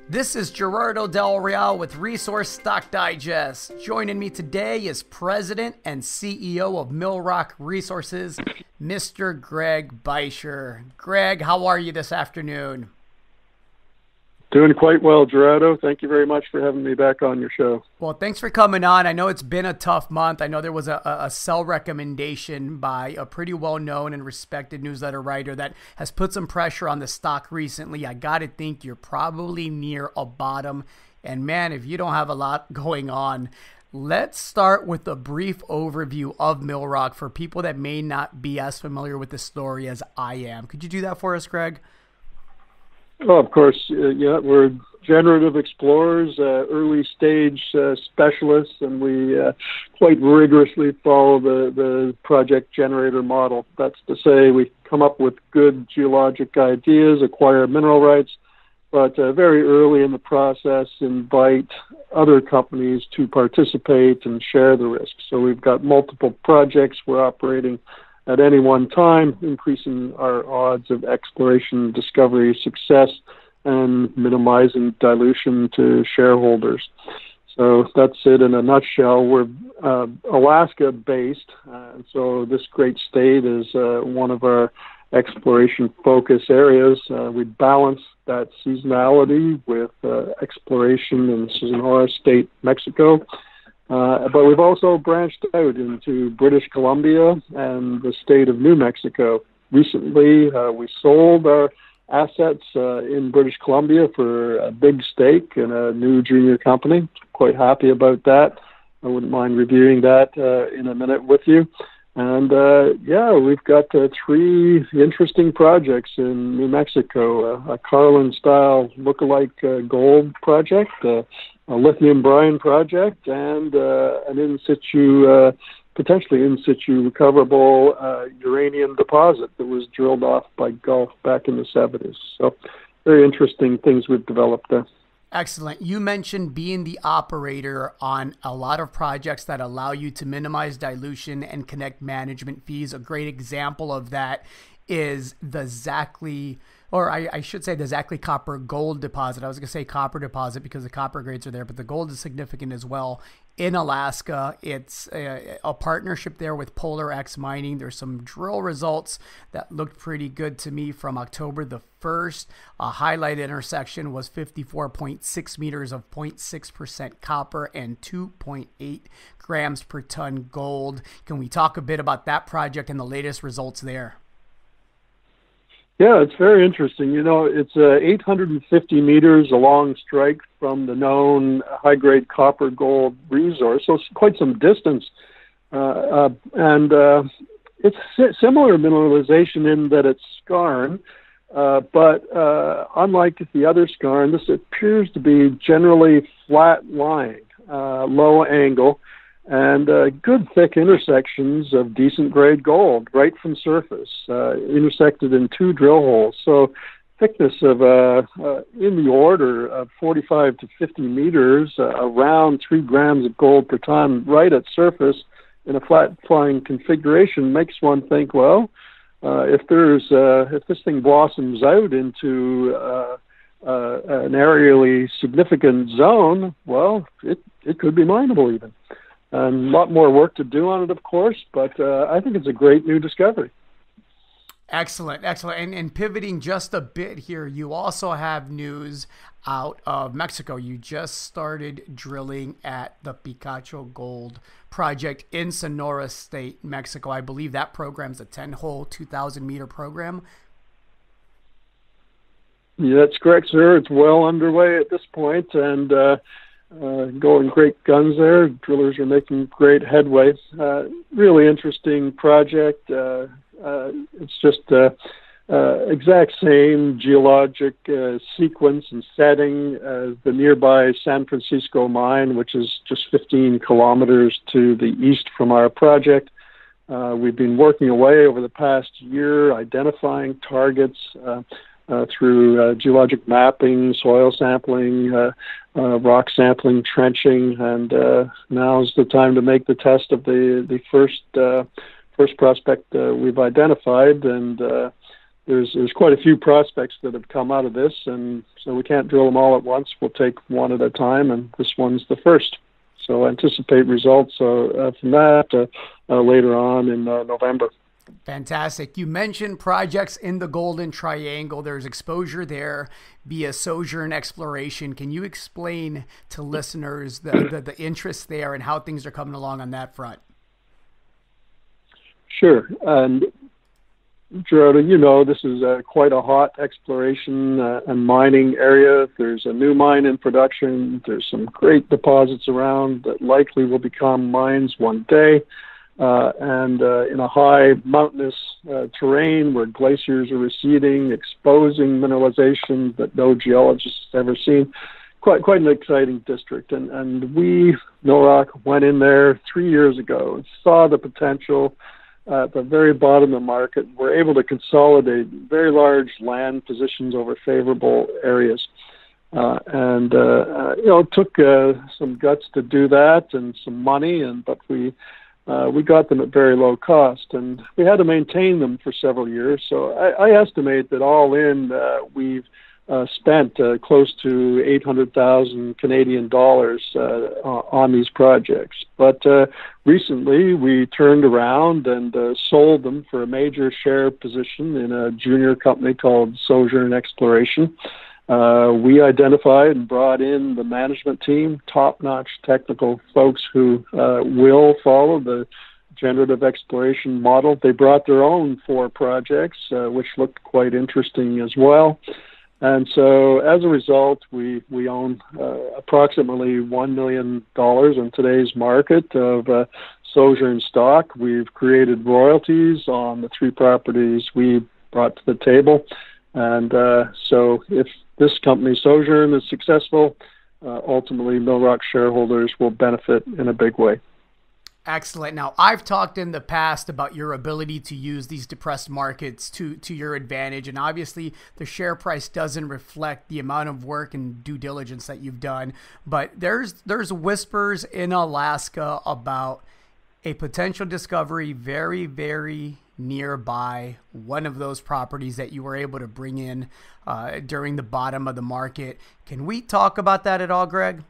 This is Gerardo Del Real with Resource Stock Digest. Joining me today is President and CEO of Millrock Resources, Mr. Greg Beischer. Greg, how are you this afternoon? Doing quite well, Gerardo. Thank you very much for having me back on your show. Well, thanks for coming on. I know it's been a tough month. I know there was a sell recommendation by a pretty well-known and respected newsletter writer that has put some pressure on the stock recently. I got to think you're probably near a bottom. And man, if you don't have a lot going on, let's start with a brief overview of Millrock for people that may not be as familiar with the story as I am. Could you do that for us, Greg? Oh, of course. Yeah, we're generative explorers, early stage specialists, and we quite rigorously follow the project generator model. That's to say, we come up with good geologic ideas, acquire mineral rights, but very early in the process invite other companies to participate and share the risk. So we've got multiple projects we're operating at any one time, increasing our odds of exploration discovery success and minimizing dilution to shareholders. So that's it in a nutshell. We're Alaska-based, so this great state is one of our exploration focus areas. We balance that seasonality with exploration in Sonora State, Mexico. But we've also branched out into British Columbia and the state of New Mexico. Recently, we sold our assets in British Columbia for a big stake in a new junior company. Quite happy about that. I wouldn't mind reviewing that in a minute with you. And yeah, we've got 3 interesting projects in New Mexico, a Carlin-style lookalike gold project, a lithium brine project, and an in-situ, potentially in-situ recoverable uranium deposit that was drilled off by Gulf back in the 70s. So very interesting things we've developed there. Excellent. You mentioned being the operator on a lot of projects that allow you to minimize dilution and connect management fees. A great example of that is the Zackley, or I should say the Zackley copper gold deposit. I was going to say copper deposit because the copper grades are there, but the gold is significant as well in Alaska. It's a partnership there with Polar X Mining. There's some drill results that looked pretty good to me from October the 1st. A highlight intersection was 54.6 meters of 0.6% copper and 2.8 grams per ton gold. Can we talk a bit about that project and the latest results there? Yeah, it's very interesting. You know, it's 850 meters along strike from the known high-grade copper-gold resource, so it's quite some distance. And it's similar mineralization in that it's skarn, but unlike the other skarn, this appears to be generally flat-lying, low angle, and good thick intersections of decent grade gold right from surface, intersected in 2 drill holes. So thickness of in the order of 45 to 50 meters, around 3 grams of gold per ton right at surface in a flat flying configuration makes one think, well, if this thing blossoms out into an aerially significant zone, well, it could be mineable even. And a lot more work to do on it, of course, but I think it's a great new discovery. Excellent, excellent. And pivoting just a bit here, you also have news out of Mexico. You just started drilling at the Picacho Gold project in Sonora State, Mexico. I believe that program's a 10-hole, 2,000-meter program. Yeah, that's correct, sir. It's well underway at this point, and going great guns there. Drillers are making great headway. Really interesting project. It's just exact same geologic sequence and setting as the nearby San Francisco mine, which is just 15 kilometers to the east from our project. We've been working away over the past year, identifying targets through geologic mapping, soil sampling, rock sampling, trenching, and now's the time to make the test of the first prospect we've identified, and there's quite a few prospects that have come out of this, and so we can't drill them all at once. We'll take one at a time, and this one's the first. So anticipate results from that later on in November. Fantastic. You mentioned projects in the Golden Triangle. There's exposure there via sojourn exploration. Can you explain to listeners the interest there and how things are coming along on that front? Sure. And Gerardo, you know, this is quite a hot exploration and mining area. There's a new mine in production. There's some great deposits around that likely will become mines one day. And in a high mountainous terrain where glaciers are receding, exposing mineralization that no geologist has ever seen. Quite an exciting district. And we, Millrock, went in there 3 years ago and saw the potential at the very bottom of the market. We're able to consolidate very large land positions over favorable areas. It took some guts to do that and some money, but we got them at very low cost, and we had to maintain them for several years. So I estimate that all in, we've spent close to 800,000 Canadian dollars on these projects. But recently, we turned around and sold them for a major share position in a junior company called Sojourn Exploration. We identified and brought in the management team, top-notch technical folks who will follow the generative exploration model. They brought their own 4 projects, which looked quite interesting as well. And so as a result, we own approximately $1 million in today's market of Sojourn stock. We've created royalties on the 3 properties we brought to the table. And so if this company, Sojourn, is successful, ultimately Millrock shareholders will benefit in a big way. Excellent. Now, I've talked in the past about your ability to use these depressed markets to your advantage, and obviously the share price doesn't reflect the amount of work and due diligence that you've done, but there's whispers in Alaska about a potential discovery very, very nearby one of those properties that you were able to bring in during the bottom of the market. Can we talk about that at all, Greg?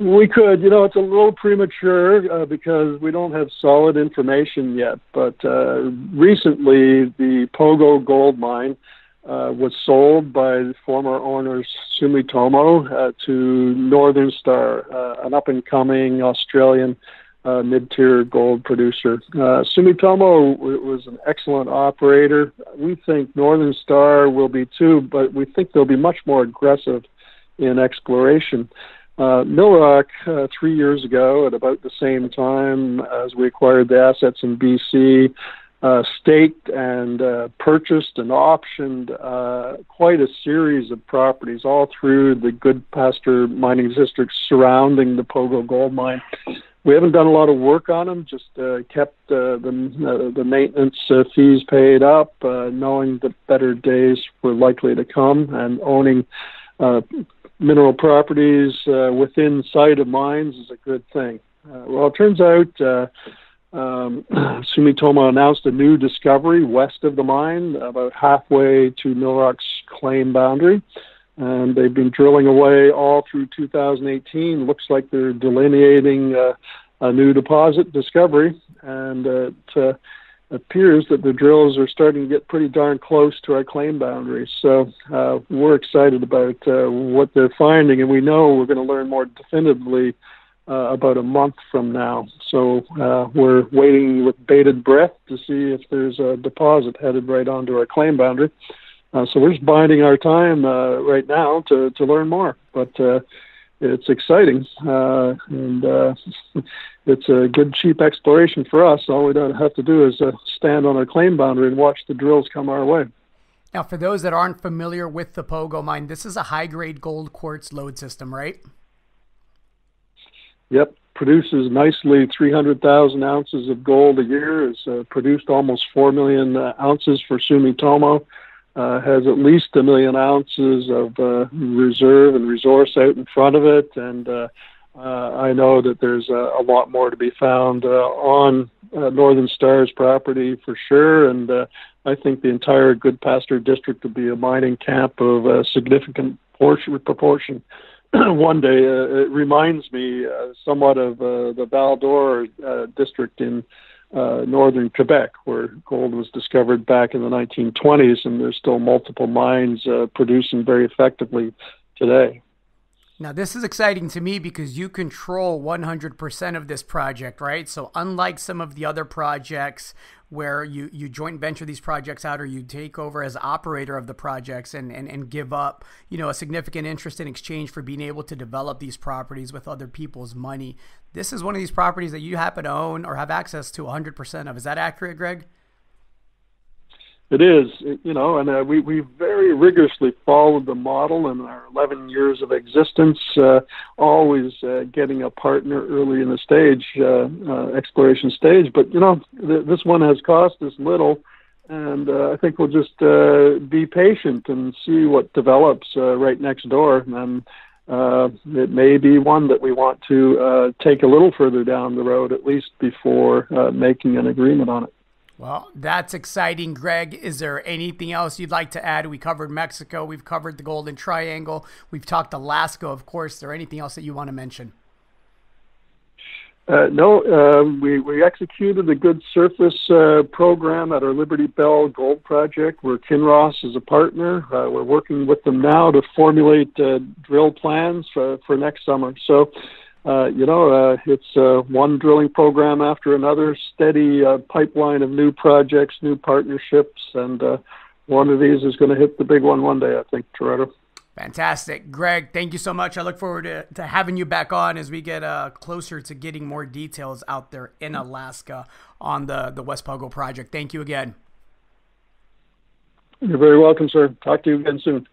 We could. You know, it's a little premature because we don't have solid information yet. But recently, the Pogo Gold Mine was sold by the former owners Sumitomo to Northern Star, an up-and-coming Australian mid-tier gold producer. Sumitomo was an excellent operator. We think Northern Star will be too, but we think they'll be much more aggressive in exploration. Millrock, 3 years ago, at about the same time as we acquired the assets in BC, staked and purchased and optioned quite a series of properties all through the Good Pasture mining districts surrounding the Pogo Gold Mine. We haven't done a lot of work on them, just kept the maintenance fees paid up, knowing that better days were likely to come, and owning mineral properties within sight of mines is a good thing. Well, it turns out Sumitomo announced a new discovery west of the mine, about halfway to Millrock's claim boundary, and they've been drilling away all through 2018. Looks like they're delineating a new deposit discovery, and it appears that the drills are starting to get pretty darn close to our claim boundaries. So we're excited about what they're finding, and we know we're going to learn more definitively about a month from now. So we're waiting with bated breath to see if there's a deposit headed right onto our claim boundary. So we're just biding our time right now to learn more. But it's exciting, and it's a good, cheap exploration for us. All we don't have to do is stand on our claim boundary and watch the drills come our way. Now, for those that aren't familiar with the Pogo Mine, this is a high-grade gold quartz lode system, right? Yep. Produces nicely 300,000 ounces of gold a year. It's produced almost 4 million ounces for Sumitomo. Has at least 1 million ounces of reserve and resource out in front of it, and I know that there's a lot more to be found on Northern Star's property for sure, and I think the entire Good Pasture district will be a mining camp of a significant proportion. One day, it reminds me somewhat of the Val d'Or district in northern Quebec, where gold was discovered back in the 1920s, and there's still multiple mines producing very effectively today. Now, this is exciting to me because you control 100% of this project, right? So unlike some of the other projects where you joint venture these projects out, or you take over as operator of the projects and give up, a significant interest in exchange for being able to develop these properties with other people's money. This is one of these properties that you happen to own or have access to 100% of. Is that accurate, Greg? It is, and we very rigorously followed the model in our 11 years of existence, always getting a partner early in the stage, exploration stage. But, this one has cost us little, and I think we'll just be patient and see what develops right next door. And it may be one that we want to take a little further down the road, at least before making an agreement on it. Well, that's exciting, Greg. Is there anything else you'd like to add? We covered Mexico. We've covered the Golden Triangle. We've talked Alaska, of course. Is there anything else that you want to mention? No, we executed a good surface program at our Liberty Bell Gold Project, where Kinross is a partner. We're working with them now to formulate drill plans for next summer. So, it's one drilling program after another, steady pipeline of new projects, new partnerships, and one of these is going to hit the big one day, I think, Gerardo. Fantastic. Greg, thank you so much. I look forward to having you back on as we get closer to getting more details out there in Alaska on the West Pogo project. Thank you again. You're very welcome, sir. Talk to you again soon.